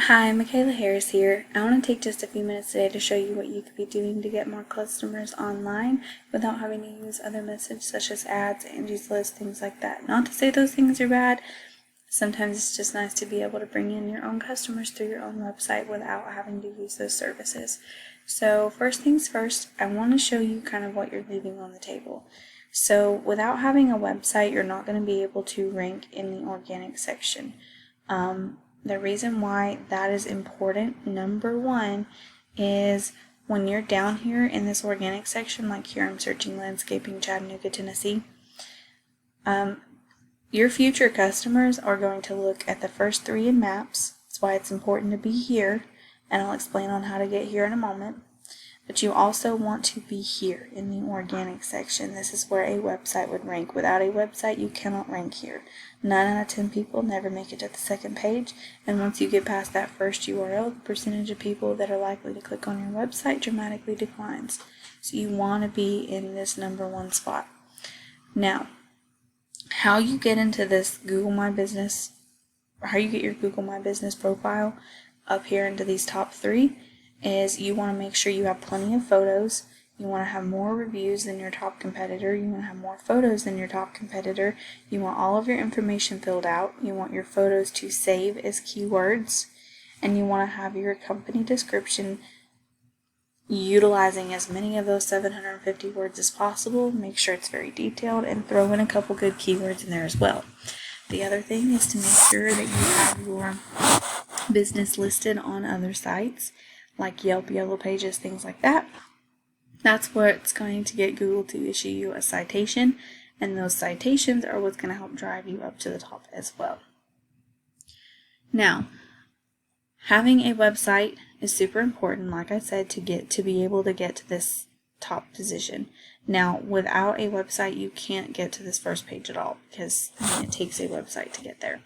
Hi, Michaela Harris here. I want to take just a few minutes today to show you what you could be doing to get more customers online without having to use other methods such as ads, Angie's List, things like that. Not to say those things are bad. Sometimes it's just nice to be able to bring in your own customers through your own website without having to use those services. So first things first, I want to show you kind of what you're leaving on the table. So without having a website, you're not going to be able to rank in the organic section. The reason why that is important, number one, is when you're down here in this organic section, like here I'm searching landscaping Chattanooga, Tennessee, your future customers are going to look at the first three in maps. That's why it's important to be here, and I'll explain on how to get here in a moment. But you also want to be here in the organic section. This is where a website would rank. Without a website, you cannot rank here. 9 out of 10 people never make it to the second page, and once you get past that first URL, the percentage of people that are likely to click on your website dramatically declines. So you want to be in this number one spot. Now, how you get into this Google My Business, or how you get your Google My Business profile up here into these top three, is you want to make sure you have plenty of photos. You want to have more reviews than your top competitor. You want to have more photos than your top competitor. You want all of your information filled out. You want your photos to save as keywords. And you want to have your company description utilizing as many of those 750 words as possible. Make sure it's very detailed and throw in a couple good keywords in there as well. The other thing is to make sure that you have your business listed on other sites like Yelp, Yellow Pages, things like that. That's what's going to get Google to issue you a citation, and those citations are what's going to help drive you up to the top as well. Now, having a website is super important, like I said, to be able to get to this top position. Now, without a website, you can't get to this first page at all, because it takes a website to get there.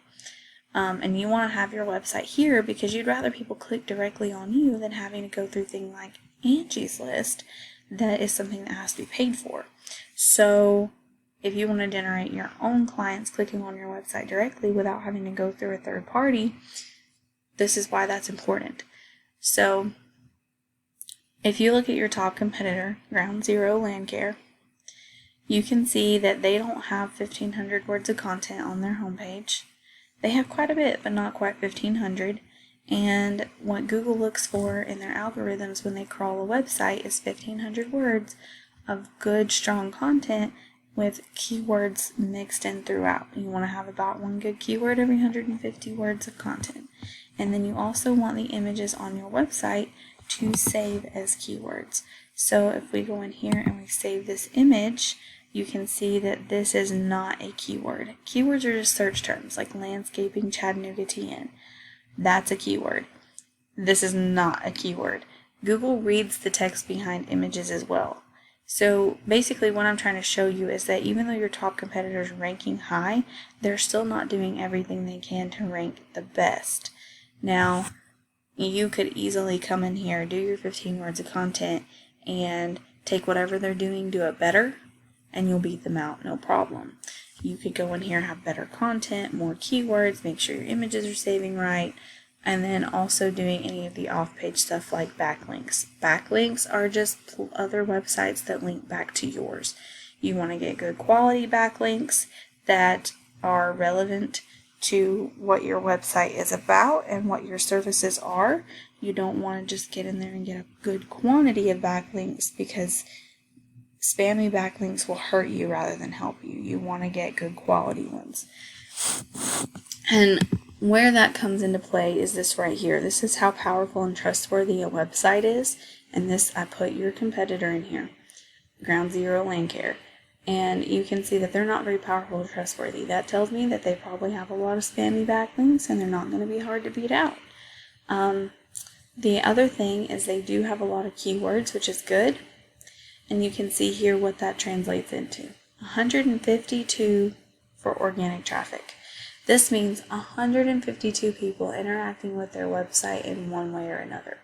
And you want to have your website here because you'd rather people click directly on you than having to go through things like Angie's List. That is something that has to be paid for. So if you want to generate your own clients clicking on your website directly without having to go through a third party, this is why that's important. So if you look at your top competitor, Ground Zero Land Care, you can see that they don't have 1,500 words of content on their homepage. They have quite a bit, but not quite 1,500. And what Google looks for in their algorithms when they crawl a website is 1,500 words of good, strong content with keywords mixed in throughout. You want to have about one good keyword every 150 words of content. And then you also want the images on your website to save as keywords. So if we go in here and we save this image, you can see that this is not a keyword. Keywords are just search terms like landscaping Chattanooga TN. That's a keyword. This is not a keyword. Google reads the text behind images as well. So basically what I'm trying to show you is that even though your top competitor is ranking high, they're still not doing everything they can to rank the best. Now, you could easily come in here, do your 15 words of content, and take whatever they're doing, do it better, and you'll beat them out, no problem. You could go in here and have better content, more keywords, make sure your images are saving right, and then also doing any of the off-page stuff like backlinks. Backlinks are just other websites that link back to yours. You want to get good quality backlinks that are relevant to what your website is about and what your services are. You don't want to just get in there and get a good quantity of backlinks, because spammy backlinks will hurt you rather than help you. You want to get good quality ones. And where that comes into play is this right here. This is how powerful and trustworthy a website is. And this, I put your competitor in here, Ground Zero Land Care. And you can see that they're not very powerful or trustworthy. That tells me that they probably have a lot of spammy backlinks and they're not going to be hard to beat out. The other thing is they do have a lot of keywords, which is good. And you can see here what that translates into. 152 for organic traffic. This means 152 people interacting with their website in one way or another.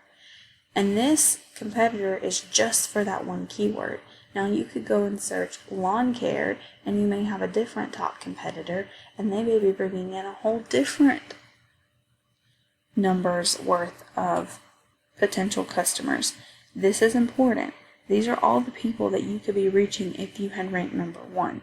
And this competitor is just for that one keyword. Now you could go and search lawn care and you may have a different top competitor and they may be bringing in a whole different numbers worth of potential customers. This is important. These are all the people that you could be reaching if you had ranked number 1.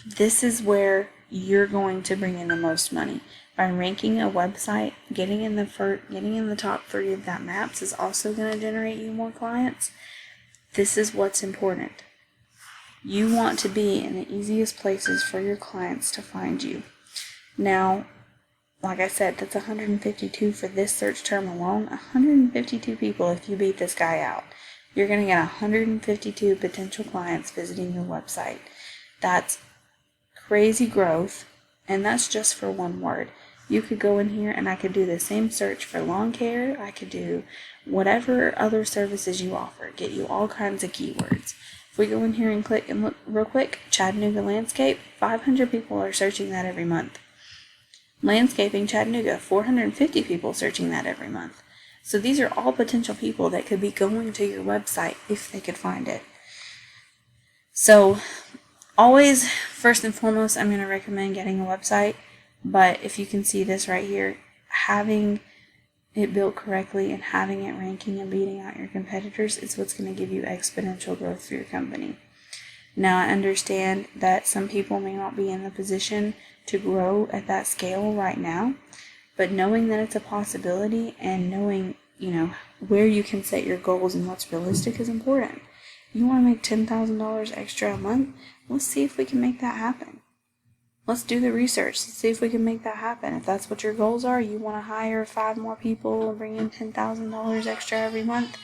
This is where you're going to bring in the most money. By ranking a website, getting in the top 3 of that maps is also going to generate you more clients. This is what's important. You want to be in the easiest places for your clients to find you. Now, like I said, that's 152 for this search term alone. 152 people if you beat this guy out. You're going to get 152 potential clients visiting your website. That's crazy growth, and that's just for one word. You could go in here and I could do the same search for lawn care. I could do whatever other services you offer, get you all kinds of keywords. If we go in here and click and look real quick, Chattanooga landscape, 500 people are searching that every month. Landscaping Chattanooga, 450 people searching that every month. So these are all potential people that could be going to your website if they could find it. So always, first and foremost, I'm going to recommend getting a website. But if you can see this right here, having it built correctly and having it ranking and beating out your competitors is what's going to give you exponential growth for your company. Now, I understand that some people may not be in the position to grow at that scale right now, but knowing that it's a possibility and knowing, where you can set your goals and what's realistic is important. You want to make $10,000 extra a month? Let's see if we can make that happen. Let's do the research. Let's see if we can make that happen. If that's what your goals are, you want to hire 5 more people and bring in $10,000 extra every month.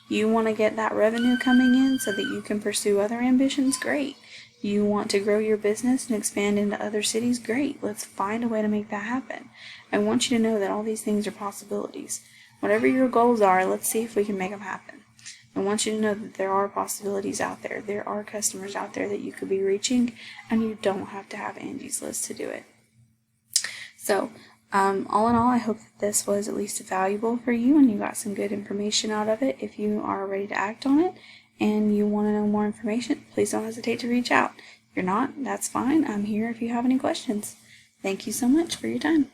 You want to get that revenue coming in so that you can pursue other ambitions? Great. You want to grow your business and expand into other cities? Great. Let's find a way to make that happen. I want you to know that all these things are possibilities. Whatever your goals are, let's see if we can make them happen. I want you to know that there are possibilities out there. There are customers out there that you could be reaching, and you don't have to have Angie's List to do it. So, all in all, I hope that this was at least valuable for you and you got some good information out of it. If you are ready to act on it and you want to know more information, please don't hesitate to reach out. If you're not, that's fine. I'm here if you have any questions. Thank you so much for your time.